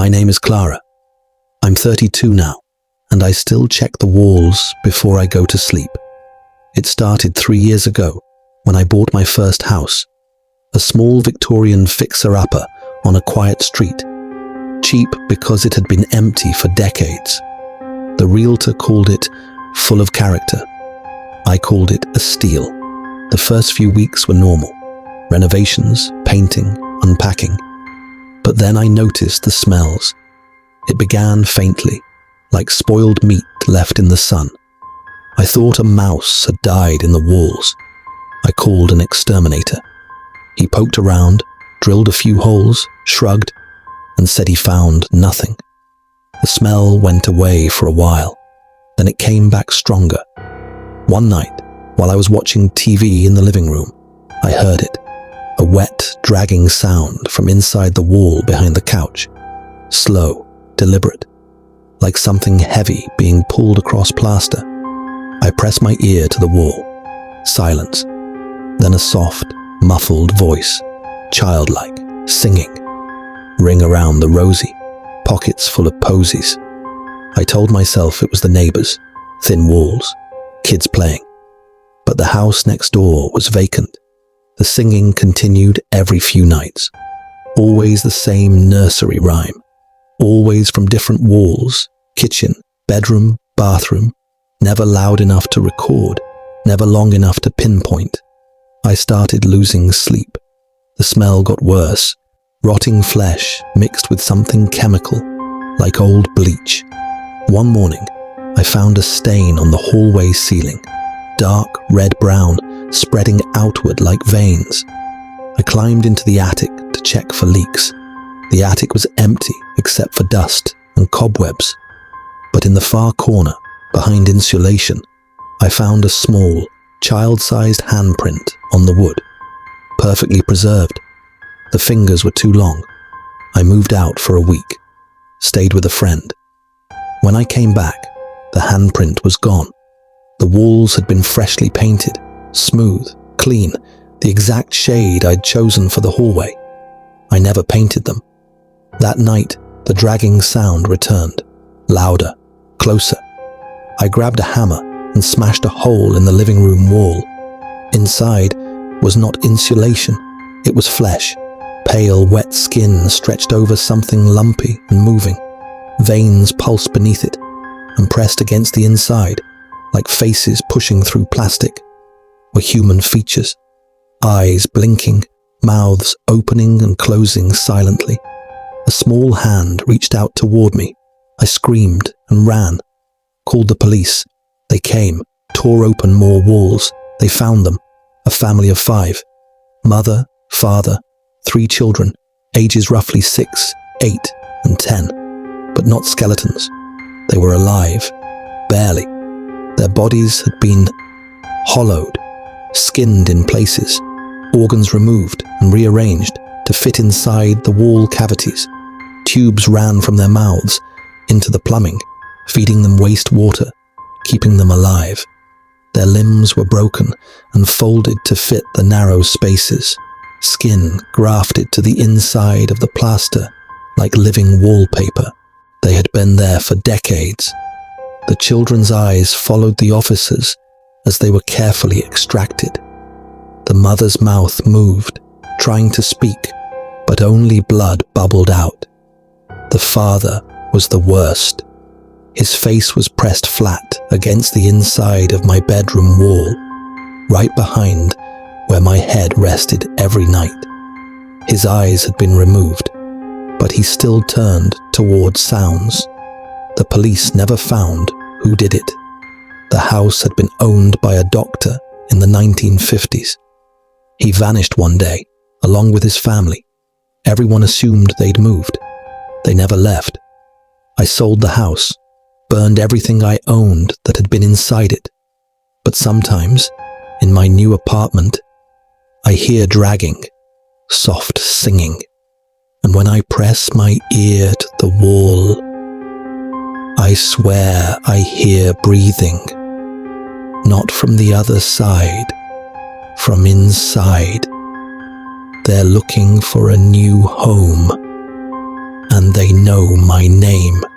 My name is Clara. I'm 32 now, and I still check the walls before I go to sleep. It started 3 years ago when I bought my first house, a small Victorian fixer-upper on a quiet street, cheap because it had been empty for decades. The realtor called it full of character. I called it a steal. The first few weeks were normal. Renovations, painting, unpacking. But then I noticed the smells. It began faintly, like spoiled meat left in the sun. I thought a mouse had died in the walls. I called an exterminator. He poked around, drilled a few holes, shrugged, and said he found nothing. The smell went away for a while. Then it came back stronger. One night, while I was watching TV in the living room, I heard it. A wet, dragging sound from inside the wall behind the couch. Slow, deliberate, like something heavy being pulled across plaster. I pressed my ear to the wall. Silence. Then a soft, muffled voice, childlike, singing. Ring around the rosy, pockets full of posies. I told myself it was the neighbors, thin walls, kids playing. But the house next door was vacant. The singing continued every few nights. Always the same nursery rhyme. Always from different walls, kitchen, bedroom, bathroom. Never loud enough to record, never long enough to pinpoint. I started losing sleep. The smell got worse. Rotting flesh mixed with something chemical, like old bleach. One morning, I found a stain on the hallway ceiling. Dark red-brown, spreading outward like veins. I climbed into the attic to check for leaks. The attic was empty except for dust and cobwebs. But in the far corner, behind insulation, I found a small, child-sized handprint on the wood, perfectly preserved. The fingers were too long. I moved out for a week, stayed with a friend. When I came back, the handprint was gone. The walls had been freshly painted, smooth, clean, the exact shade I'd chosen for the hallway. I never painted them. That night, the dragging sound returned, louder, closer. I grabbed a hammer and smashed a hole in the living room wall. Inside was not insulation, it was flesh, pale, wet skin stretched over something lumpy and moving. Veins pulsed beneath it and pressed against the inside, like faces pushing through plastic, were human features. Eyes blinking, mouths opening and closing silently. A small hand reached out toward me. I screamed and ran, called the police. They came, tore open more walls. They found them, a family of 5. Mother, father, 3 children, ages roughly 6, 8, and 10. But not skeletons. They were alive, barely. Their bodies had been hollowed, skinned in places, organs removed and rearranged to fit inside the wall cavities. Tubes ran from their mouths into the plumbing, feeding them wastewater, keeping them alive. Their limbs were broken and folded to fit the narrow spaces, skin grafted to the inside of the plaster like living wallpaper. They had been there for decades. The children's eyes followed the officers as they were carefully extracted. The mother's mouth moved, trying to speak, but only blood bubbled out. The father was the worst. His face was pressed flat against the inside of my bedroom wall, right behind where my head rested every night. His eyes had been removed, but he still turned towards sounds. The police never found who did it. The house had been owned by a doctor in the 1950s. He vanished one day, along with his family. Everyone assumed they'd moved. They never left. I sold the house, burned everything I owned that had been inside it. But sometimes, in my new apartment, I hear dragging, soft singing. And when I press my ear to the wall, I swear I hear breathing, not from the other side, from inside. They're looking for a new home, and they know my name.